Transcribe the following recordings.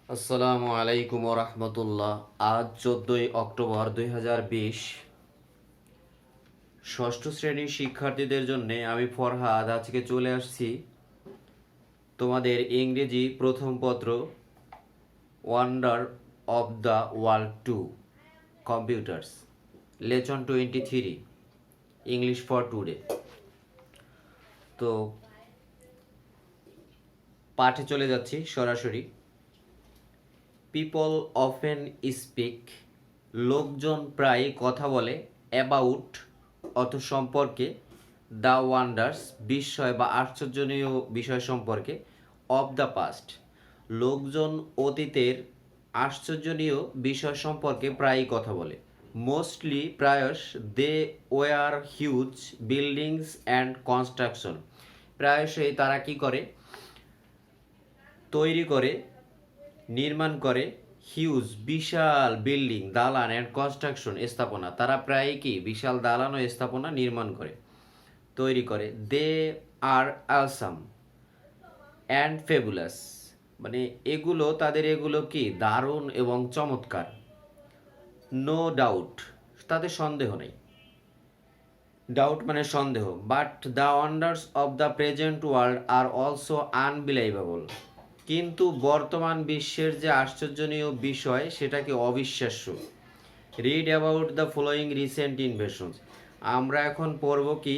আসসালামু আলাইকুম রহমতুল্লাহ। আজ 14 অক্টোবর 2020। ষষ্ঠ শ্রেণীর শিক্ষার্থীদের জন্য আমি ফরহাদ আজকে চলে আসছি তোমাদের ইংরেজি প্রথম পত্র wonder of the world 2 computers lesson 23 English for today. তো পাঠে চলে যাচ্ছি সরাসরি। পিপল অফেন স্পিক, লোকজন প্রায় কথা বলে, অ্যাবাউট অর্থ সম্পর্কে, দ্য ওয়ান্ডার্স বিস্ময় বা আশ্চর্যজনীয় বিষয় সম্পর্কে, অফ দ্য পাস্ট লোকজন অতীতের আশ্চর্যজনীয় বিষয় সম্পর্কে প্রায়ই কথা বলে। মোস্টলি প্রায়শ they were huge buildings and construction, প্রায়শই তারা কি করে, তৈরি করে, নির্মাণ করে, হিউজ বিশাল বিল্ডিং, দালান অ্যান্ড কনস্ট্রাকশন স্থাপনা, তারা প্রায় কি বিশাল দালান ও স্থাপনা নির্মাণ করে, তৈরি করে। দে আর আলসাম অ্যান্ড ফেবুলাস, মানে এগুলো তাদের এগুলো কি দারুণ এবং চমৎকার। নো ডাউট, তাতে সন্দেহ নেই, ডাউট মানে সন্দেহ। But the wonders of the present world are also unbelievable, কিন্তু বর্তমান বিশ্বের যে আশ্চর্যজনীয় বিষয় সেটা কি অবিশ্বাস্য। Read about the following recent inventions, আমরা এখন পড়ব কি,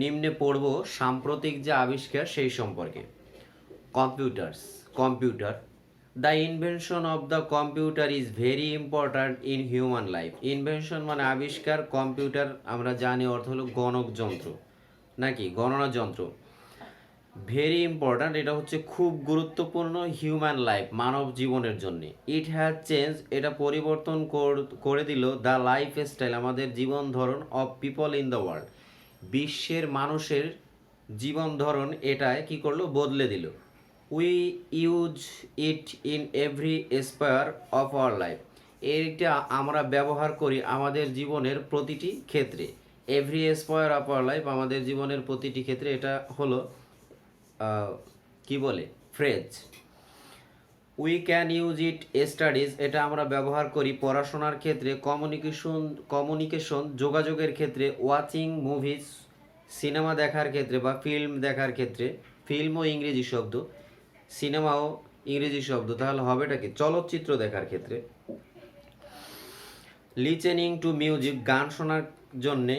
নিম্নে পড়ব সাম্প্রতিক যে আবিষ্কার সেই সম্পর্কে। Computer, the invention of the computer is very important in human life. Invention মানে আবিষ্কার, কম্পিউটার আমরা জানি অর্থ হলো গণক যন্ত্র, নাকি গণনা যন্ত্র। ভেরি ইম্পর্ট্যান্ট এটা হচ্ছে খুব গুরুত্বপূর্ণ, হিউম্যান লাইফ মানব জীবনের জন্য। ইট হ্যাজ চেঞ্জ, এটা পরিবর্তন করে দিল দ্য লাইফ স্টাইল আমাদের জীবন ধরন, of people in the world বিশ্বের মানুষের জীবন ধরন, এটায় কি করলো, বদলে দিল। We use it in every spire of our life, এইটা আমরা ব্যবহার করি আমাদের জীবনের প্রতিটি ক্ষেত্রে। Every spire of our life আমাদের জীবনের প্রতিটি ক্ষেত্রে, এটা হলো কি বলে phrase. We can use it studies, এটা আমরা ব্যবহার করি পড়াশোনার ক্ষেত্রে, কমিউনিকেশন যোগাযোগের ক্ষেত্রে, ওয়াচিং মুভিজ সিনেমা দেখার ক্ষেত্রে বা ফিল্ম দেখার ক্ষেত্রে, ফিল্মও ইংরেজি শব্দ, সিনেমাও ইংরেজি শব্দ, তাহলে হবেটা কি চলচ্চিত্র দেখার ক্ষেত্রে। লিসেনিং টু মিউজিক, গান শোনার জন্যে,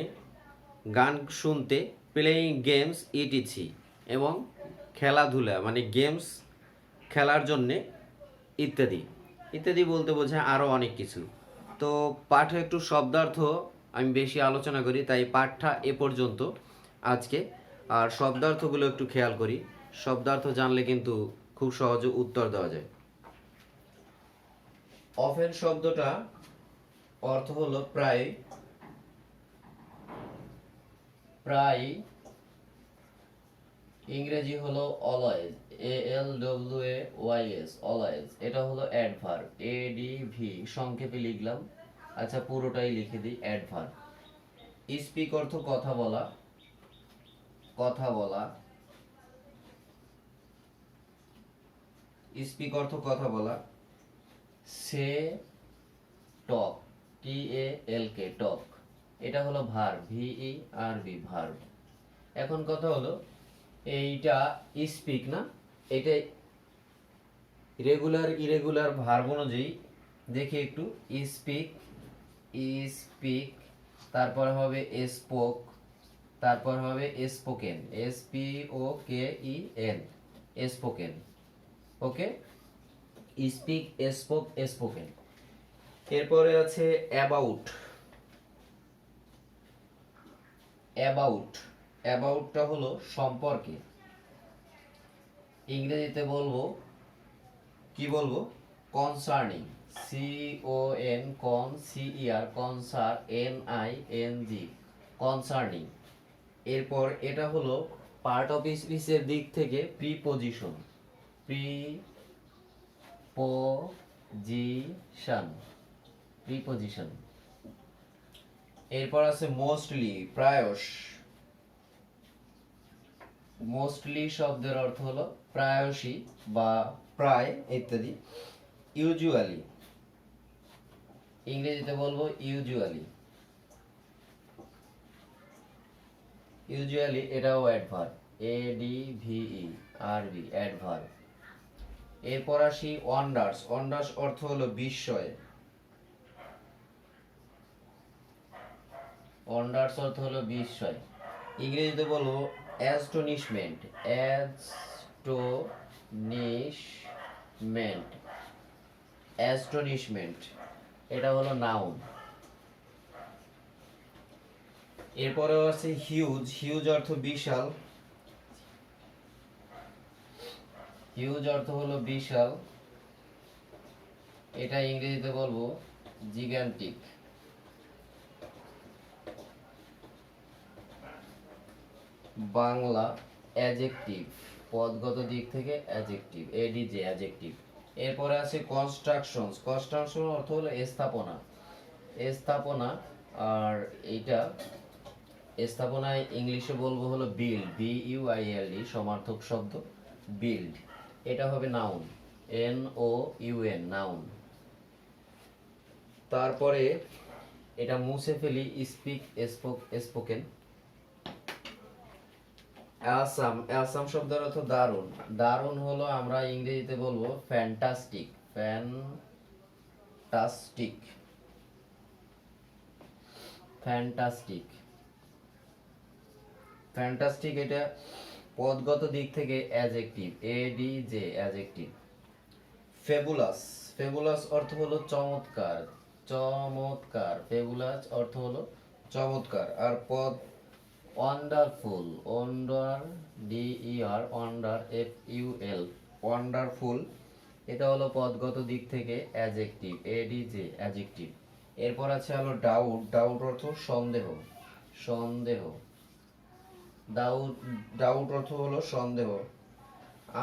গান শুনতে, প্লেয়িং গেমস ইটিসি এবং খেলাধুলা মানে গেমস খেলার জন্যে, ইত্যাদি ইত্যাদি বলতে বোঝায় আরও অনেক কিছু। তো পাঠে একটু শব্দার্থ আমি বেশি আলোচনা করি, তাই পাঠটা এ পর্যন্ত আজকে। আর শব্দার্থগুলো একটু খেয়াল করি, শব্দার্থ জানলে কিন্তু খুব সহজে উত্তর দেওয়া যায়। অফেন শব্দটা অর্থ হলো প্রায়, প্রায় ইংরেজি হলো অলওয়েজ, ALWAYS অলওয়েজ, এটা হলো অ্যাডভার্ব, ADV সংক্ষেপে লিখলাম, আচ্ছা পুরোটাই লিখে দিই অ্যাডভার্ব। স্পিক অর্থ কথা বলা, কথা বলা, স্পিক অর্থ কথা বলা। সে টক, TALK টক, এটা হলো ভার্ব, VERB ভার্ব। এখন কথা হলো এইটা স্পিক না, এটা রেগুলার ইরেগুলার ভার্ব অনুযায়ী দেখি একটু। স্পিক, স্পিক, তারপর হবে স্পোক, তারপর হবে স্পোকেন, SPOKEN, স্পোকেন। ওকে, স্পিক, স্পোক, স্পোকেন। এরপরে আছে অ্যাবাউট, অ্যাবাউট, অ্যাবাউটটা হলো সম্পর্কে, ইংরেজিতে বলবো কি বলবো, কনসার্নিং, CON কন CER কনসার NING কনসার্নিং। এরপর এটা হলো পার্ট অফ স্পিচের দিক থেকে প্রিপোজিশন, প্রিপোজিশন, প্রিপোজিশন। এরপর আছে মোস্টলি, প্রায়শ, মোস্টলি শব্দের অর্থ হলো প্রায়শই বা প্রায় ইত্যাদি। ইউজুয়ালি, ইংরেজিতে বলবো ইউজুয়ালি। ইউজুয়ালি এটাও অ্যাডভার্ব, ADVE আরবি অ্যাডভার্ব। এরপর আসি ওয়ান্ডার্স। ওয়ান্ডার্স অর্থ হলো বিস্ময়। ওয়ান্ডার্স অর্থ হলো বিস্ময়। ইংরেজিতে বলবো অ্যাস্টোনিশমেন্ট, অ্যাস্টোনিশমেন্ট, অ্যাস্টোনিশমেন্ট এটা হলো নাউন। এরপরেও আছে হিউজ। হিউজ অর্থ বিশাল, হিউজ অর্থ হলো বিশাল, এটা ইংরেজিতে বলবো জিগ্যান্টিক। বাংলা অ্যাডজেক্টিভ, পদগত দিক থেকে অ্যাডজেক্টিভ, এডিজে অ্যাডজেক্টিভ। এরপরে আছে কনস্ট্রাকশনস। কনস্ট্রাকশন অর্থ হলো স্থাপনা, স্থাপনা। আর এইটা স্থাপনায় ইংলিশে বলবো হলো বিল্ড, BUILD সমার্থক শব্দ বিল্ড, এটা হবে নাউন, NOUN নাউন। তারপরে এটা মুছে ফেলি, স্পিক, স্পোকেন। অ্যাসাম, অ্যাসাম শব্দের অর্থ দারুণ। দারুণ হলো আমরা ইংরেজিতে বলবো ফ্যান্টাস্টিক, ফ্যান্টাস্টিক, ফ্যান্টাস্টিক, ফ্যান্টাস্টিক এটা পদগত দিক থেকে adjective, ADJ adjective. Fabulous, fabulous অর্থ হলো চমৎকার, চমৎকার, ফেবুলাস অর্থ হলো চমৎকার। আর পদ wonderful, wonder DER wonder FUL wonderful, এটা হলো পদগত দিক থেকে অ্যাডজেক্টিভ, ADJ অ্যাডজেক্টিভ। এরপর আছে হলো ডাউট। ডাউট অর্থ সন্দেহ, সন্দেহ, ডাউট, ডাউট অর্থ হলো সন্দেহ।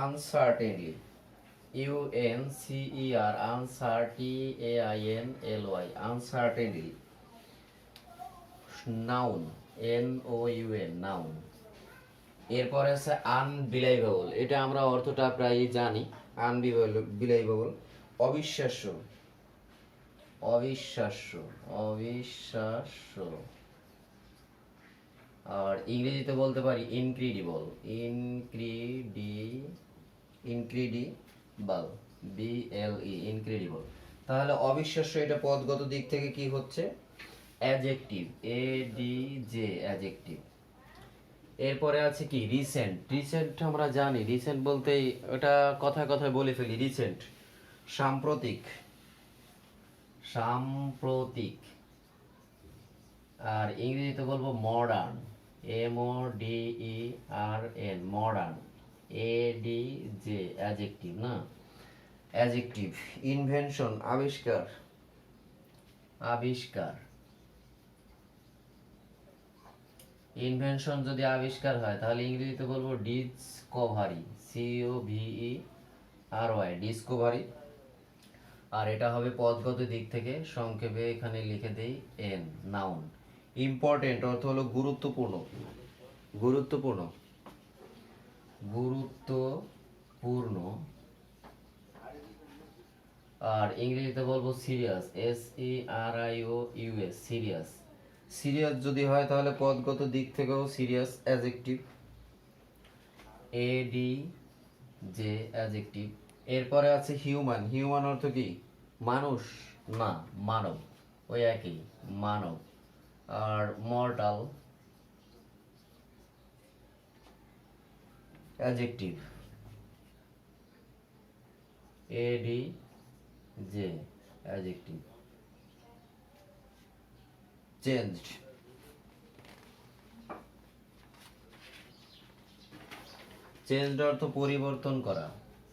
আনসার্টেনলি, UNCER ANSARTAINLY আনসার্টেনলি। Noun, NOUN noun. এরপর আছে আনবিলাইভেবল, এটা আমরা অর্থটা প্রায় জানি, আনবিলাইভেবল অবিশ্বাস্য, অবিশ্বাস্য, অবিশ্বাস্য। আর ইংরেজিতে বলতে পারি ইনক্রেডিবল, ইনক্রেডিবল, BLE ইনক্রেডিবল। তাহলে অবিশ্বাস্য এটা পদগত দিক থেকে কি হচ্ছে অ্যাডজেক্টিভ, ADJ অ্যাডজেক্টিভ। এরপরে আছে কি রিসেন্ট। রিসেন্ট আমরা জানি, রিসেন্ট বলতেই ওটা কথায় কথায় বলে ফেলি রিসেন্ট, সাম্প্রতিক, সাম্প্রতিক। আর ইংরেজিতে বলবো modern, MODERN modern, ADJ adjective না, অ্যাডজেক্টিভ। ইনভেনশন আবিষ্কার, আবিষ্কার। ইনভেনশন যদি আবিষ্কার হয় তাহলে ইংরেজিতে বলবো ডিসকভারি, COVERY ডিসকভারি। আর এটা হবে পদগত দিক থেকে, সংক্ষেপে এখানে লিখে দেই N নাউন। ইম্পর্টেন্ট অর্থ হলো গুরুত্বপূর্ণ, গুরুত্বপূর্ণ, গুরুত্বপূর্ণ। আর ইংরেজিতে বলবো সিরিয়াস, SERIOUS সিরিয়াস। সিরিয়াস যদি হয় তাহলে পদগত দিক থেকেও সিরিয়াস অ্যাডজেক্টিভ, ADJ অ্যাডজেক্টিভ। এরপরে আছে হিউম্যান। হিউম্যান অর্থ কি মানুষ না, মানব, ওই একই মানব। আর mortal adjective, ADJ adjective. Changed, changed অর্থ পরিবর্তন করা,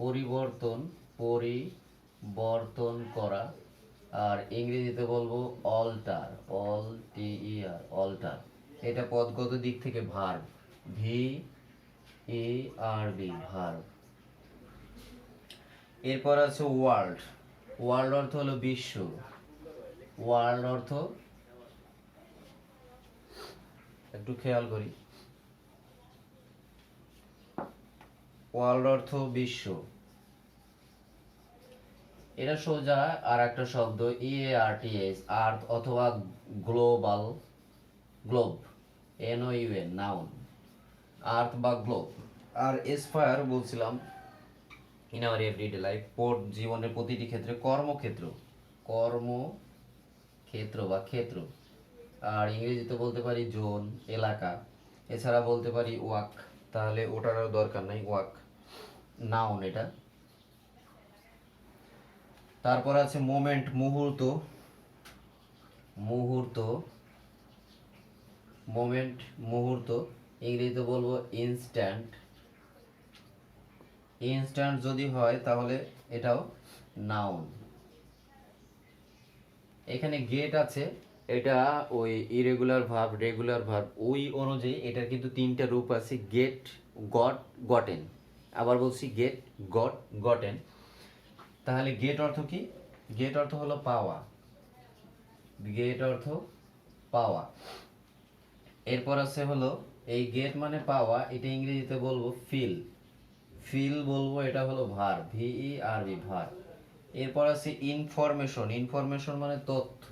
পরিবর্তন, পরিবর্তন করা। আর ইংরেজিতে বলবো অল্টার, অল্টার, এটা পদগত দিক থেকে ভার্ব, VERB ভার্ব। এরপর আছে ওয়ার্ল্ড। ওয়ার্ল্ড অর্থ হলো বিশ্ব, ওয়ার্ল্ড অর্থ একটু খেয়াল করি, ওয়ার্ল্ড অর্থ বিশ্ব। এটা সোজা আর একটা শব্দ EARTH, আর্থ অথবা গ্লোবাল, গ্লোব, NOUN, নাউন, আর্থ বা গ্লোব। আর এসপায়ার বলছিলাম ইন আওয়ার এভরিডে লাইফ, জীবনের প্রতিটি ক্ষেত্রে, কর্মক্ষেত্র, কর্মক্ষেত্র বা ক্ষেত্র। আর ইংরেজিতে বলতে পারি জোন, এলাকা। এছাড়া বলতে পারি ওয়াক, তাহলে ওটারও দরকার নাই, ওয়াক নাউন এটা। তারপর আছে মোমেন্ট, মুহূর্ত, মুহূর্ত, মোমেন্ট, মুহূর্ত। ইংরেজিতে বলবো ইনস্ট্যান্ট, ইনস্ট্যান্ট যদি হয় তাহলে এটাও নাউন। এখানে গেট আছে, এটা ওই ইরেগুলার ভার্ব, রেগুলার ভার্ব, ওই অনুযায়ী এটার কিন্তু তিনটা রূপ আছে, গেট, গট, গটেন। আবার বলছি গেট, গট, গটেন। তাহলে গেট অর্থ কি? গেট অর্থ হলো পাওয়া, গেট অর্থ পাওয়া। এরপর আছে হলো এই গেট মানে পাওয়া, এটা ইংরেজিতে বলবো ফিল, ফিল বলবো, এটা হলো ভার, VERB, ভার। এরপর আছে ইনফরমেশন, ইনফরমেশন মানে তথ্য,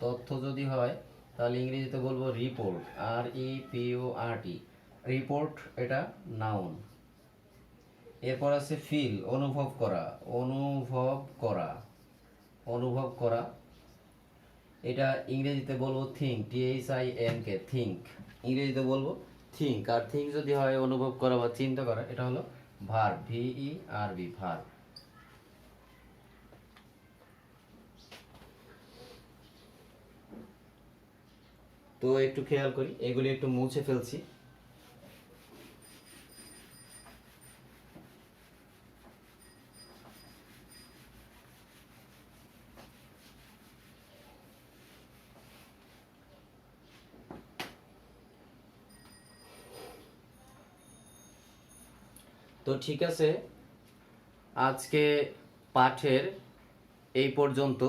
তথ্য যদি হয় তাহলে ইংরেজিতে বলবো রিপোর্ট, REPORT, রিপোর্ট, এটা নাউন। এরপর আছে ফিল, অনুভব করা, অনুভব করা, অনুভব করা। এটা ইংরেজিতে বলবো থিঙ্ক, THINK, থিঙ্ক, ইংরেজিতে বলবো থিঙ্ক। আর থিঙ্ক যদি হয় অনুভব করা বা চিন্তা করা, এটা হলো ভার, VERB, ভার। তো একটু খেয়াল করি, এগুলি একটু মুছে ফেলছি। তো ঠিক আছে, আজকে পাঠের এই পর্যন্ত।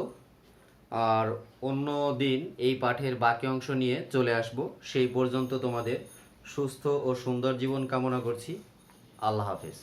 আর অন্য দিন এই পাঠের বাকি অংশ নিয়ে চলে আসব। সেই পর্যন্ত তোমাদের সুস্থ ও সুন্দর জীবন কামনা করছি। আল্লাহ হাফেজ।